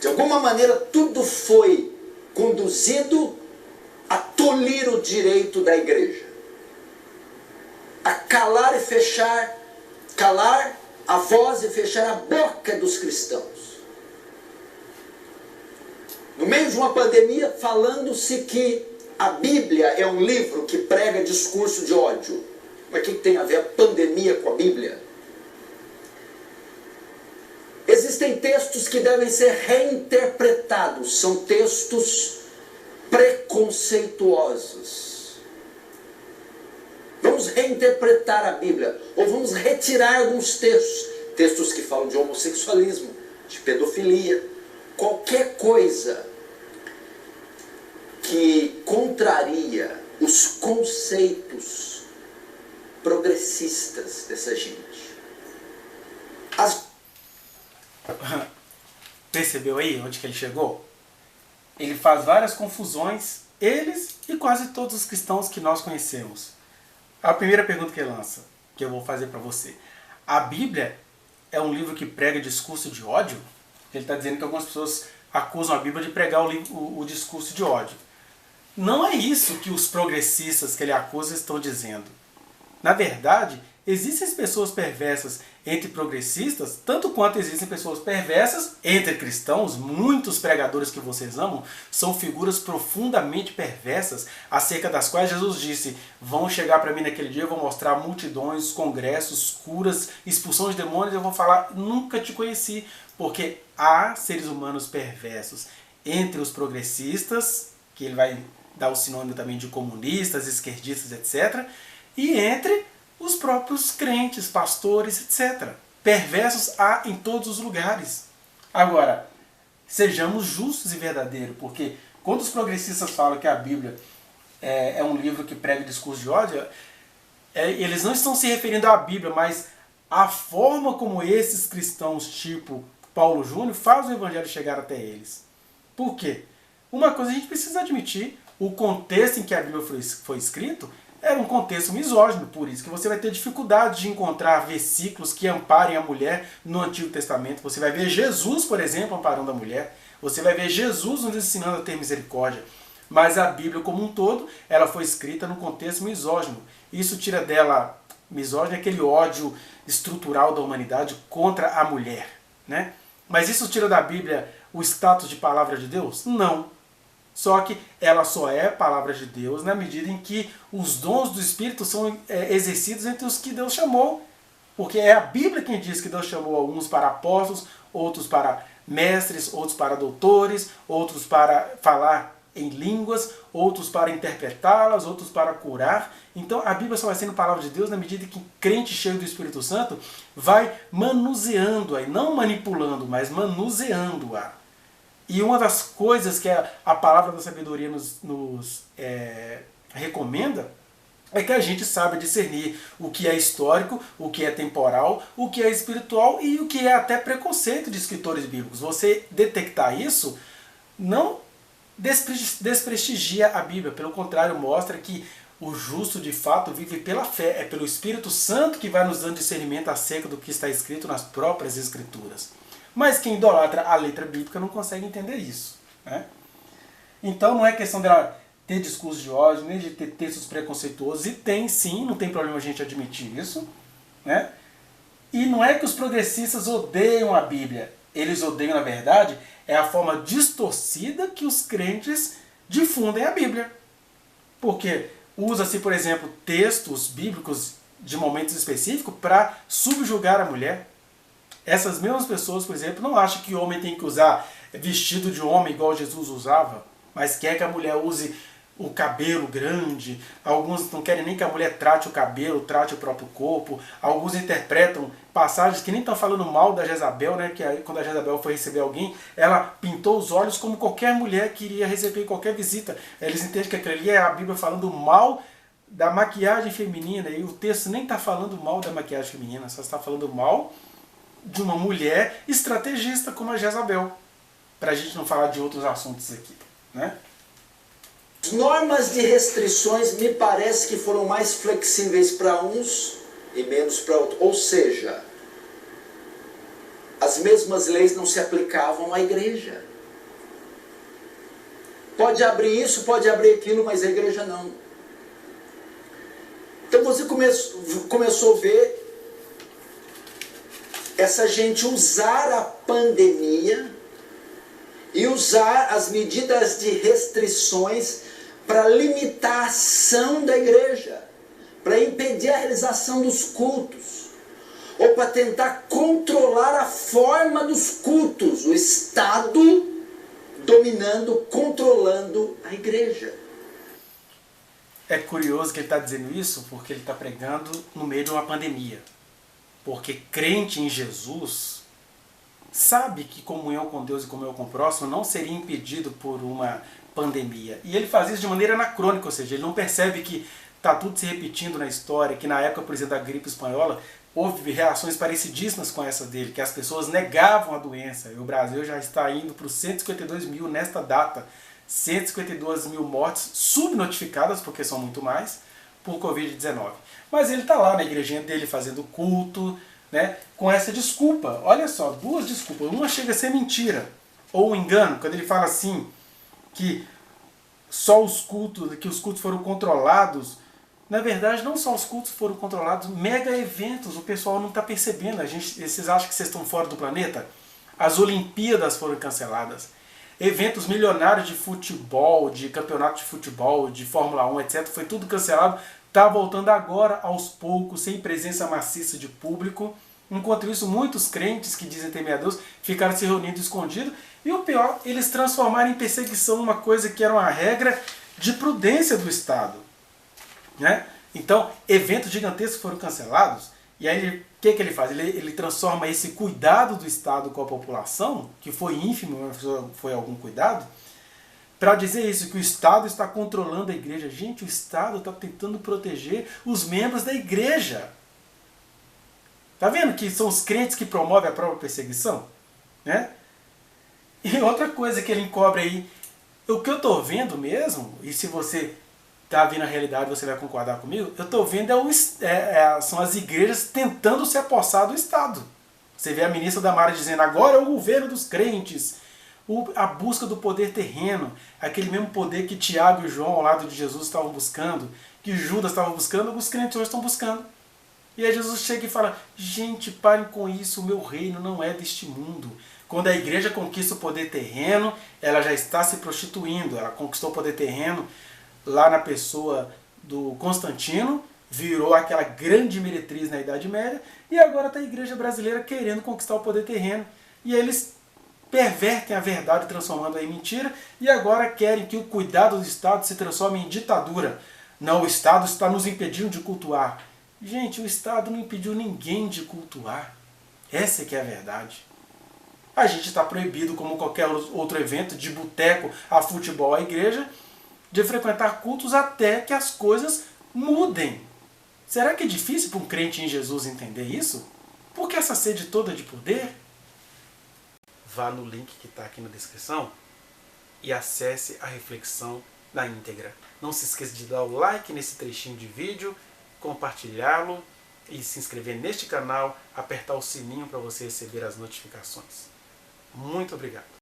De alguma maneira, tudo foi conduzido a tolir o direito da igreja, a calar e fechar, calar a voz e fechar a boca dos cristãos. No meio de uma pandemia, falando-se que a Bíblia é um livro que prega discurso de ódio. Mas o que tem a ver a pandemia com a Bíblia? Existem textos que devem ser reinterpretados, são textos preconceituosos. Vamos reinterpretar a Bíblia, ou vamos retirar alguns textos que falam de homossexualismo, de pedofilia, qualquer coisa que contraria os conceitos progressistas dessa gente. Percebeu aí onde que ele chegou? Ele faz várias confusões, eles e quase todos os cristãos que nós conhecemos. A primeira pergunta que ele lança, que eu vou fazer para você: a Bíblia é um livro que prega discurso de ódio? Ele está dizendo que algumas pessoas acusam a Bíblia de pregar o discurso de ódio. Não é isso que os progressistas que ele acusa estão dizendo. Na verdade, existem pessoas perversas entre progressistas, tanto quanto existem pessoas perversas entre cristãos. Muitos pregadores que vocês amam são figuras profundamente perversas, acerca das quais Jesus disse: vão chegar para mim naquele dia, eu vou mostrar multidões, congressos, curas, expulsão de demônios, eu vou falar, nunca te conheci, porque há seres humanos perversos entre os progressistas, que ele vai dar o sinônimo também de comunistas, esquerdistas, etc., e entre os próprios crentes, pastores, etc. Perversos há em todos os lugares. Agora, sejamos justos e verdadeiros, porque quando os progressistas falam que a Bíblia é um livro que prega discurso de ódio, eles não estão se referindo à Bíblia, mas à forma como esses cristãos tipo Paulo Júnior fazem o evangelho chegar até eles. Por quê? Uma coisa a gente precisa admitir: o contexto em que a Bíblia foi escrito era um contexto misógino, por isso que você vai ter dificuldade de encontrar versículos que amparem a mulher no Antigo Testamento. Você vai ver Jesus, por exemplo, amparando a mulher. Você vai ver Jesus nos ensinando a ter misericórdia. Mas a Bíblia como um todo, ela foi escrita num contexto misógino. Isso tira dela, misógino, aquele ódio estrutural da humanidade contra a mulher, né? Mas isso tira da Bíblia o status de palavra de Deus? Não. Só que ela só é palavra de Deus na medida em que os dons do Espírito são exercidos entre os que Deus chamou. Porque é a Bíblia quem diz que Deus chamou alguns para apóstolos, outros para mestres, outros para doutores, outros para falar em línguas, outros para interpretá-las, outros para curar. Então a Bíblia só vai sendo palavra de Deus na medida que crente cheio do Espírito Santo vai manuseando-a, e não manipulando, mas manuseando-a. E uma das coisas que a palavra da sabedoria nos recomenda é que a gente saiba discernir o que é histórico, o que é temporal, o que é espiritual e o que é até preconceito de escritores bíblicos. Você detectar isso não desprestigia a Bíblia, pelo contrário, mostra que o justo de fato vive pela fé, é pelo Espírito Santo que vai nos dando discernimento acerca do que está escrito nas próprias Escrituras. Mas quem idolatra a letra bíblica não consegue entender isso, né? Então não é questão dela ter discurso de ódio, nem de ter textos preconceituosos, e tem sim, não tem problema a gente admitir isso, né? E não é que os progressistas odeiam a Bíblia, eles odeiam, na verdade, é a forma distorcida que os crentes difundem a Bíblia. Porque usa-se, por exemplo, textos bíblicos de momentos específicos para subjugar a mulher. Essas mesmas pessoas, por exemplo, não acham que o homem tem que usar vestido de homem igual Jesus usava, mas quer que a mulher use o cabelo grande. Alguns não querem nem que a mulher trate o cabelo, trate o próprio corpo. Alguns interpretam passagens que nem estão falando mal da Jezabel, né? Que aí, quando a Jezabel foi receber alguém, ela pintou os olhos como qualquer mulher que iria receber qualquer visita. Eles entendem que aquilo ali é a Bíblia falando mal da maquiagem feminina, e o texto nem está falando mal da maquiagem feminina, só está falando mal de uma mulher estrategista como a Jezabel, para a gente não falar de outros assuntos aqui, né? As normas de restrições me parece que foram mais flexíveis para uns e menos para outros. Ou seja, as mesmas leis não se aplicavam à igreja. Pode abrir isso, pode abrir aquilo, mas a igreja não. Então você começou a ver essa gente usar a pandemia e usar as medidas de restrições para limitar a ação da igreja, para impedir a realização dos cultos, ou para tentar controlar a forma dos cultos, o Estado dominando, controlando a igreja. É curioso que ele está dizendo isso porque ele está pregando no meio de uma pandemia. Porque crente em Jesus sabe que comunhão com Deus e comunhão com o próximo não seria impedido por uma pandemia. E ele faz isso de maneira anacrônica, ou seja, ele não percebe que está tudo se repetindo na história, que na época, por exemplo, da gripe espanhola, houve reações parecidíssimas com essa dele, que as pessoas negavam a doença. E o Brasil já está indo para os 152 mil nesta data. 152 mil mortes subnotificadas, porque são muito mais, por Covid-19. Mas ele está lá na igrejinha dele fazendo culto, né, com essa desculpa. Olha só, duas desculpas. Uma chega a ser mentira, ou um engano, quando ele fala assim, que só os cultos, que os cultos foram controlados. Na verdade, não só os cultos foram controlados, mega eventos, o pessoal não está percebendo. Vocês acham que vocês estão fora do planeta? As Olimpíadas foram canceladas. Eventos milionários de futebol, de campeonato de futebol, de Fórmula 1, etc. Foi tudo cancelado. Está voltando agora aos poucos, sem presença maciça de público. Enquanto isso, muitos crentes que dizem temer a Deus ficaram se reunindo escondidos. E o pior, eles transformaram em perseguição uma coisa que era uma regra de prudência do Estado. Né? Então, eventos gigantescos foram cancelados. E aí, o que ele faz? Ele transforma esse cuidado do Estado com a população, que foi ínfimo, mas foi algum cuidado, para dizer isso, que o Estado está controlando a igreja. Gente, o Estado está tentando proteger os membros da igreja. Está vendo que são os crentes que promovem a própria perseguição? Né? E outra coisa que ele encobre aí, o que eu estou vendo mesmo, e se você está vendo a realidade, você vai concordar comigo, eu estou vendo são as igrejas tentando se apossar do Estado. Você vê a ministra Damares dizendo, agora é o governo dos crentes, a busca do poder terreno, aquele mesmo poder que Tiago e João ao lado de Jesus estavam buscando, que Judas estava buscando, os crentes hoje estão buscando. E aí Jesus chega e fala, gente, parem com isso, o meu reino não é deste mundo. Quando a igreja conquista o poder terreno, ela já está se prostituindo, ela conquistou o poder terreno, lá na pessoa do Constantino, virou aquela grande meretriz na Idade Média, e agora está a igreja brasileira querendo conquistar o poder terreno. E eles pervertem a verdade, transformando-a em mentira, e agora querem que o cuidado do Estado se transforme em ditadura. Não, o Estado está nos impedindo de cultuar. Gente, o Estado não impediu ninguém de cultuar. Essa é que é a verdade. A gente está proibido, como qualquer outro evento, de boteco a futebol à igreja, de frequentar cultos até que as coisas mudem. Será que é difícil para um crente em Jesus entender isso? Por que essa sede toda de poder? Vá no link que está aqui na descrição e acesse a reflexão na íntegra. Não se esqueça de dar o like nesse trechinho de vídeo, compartilhá-lo e se inscrever neste canal, apertar o sininho para você receber as notificações. Muito obrigado.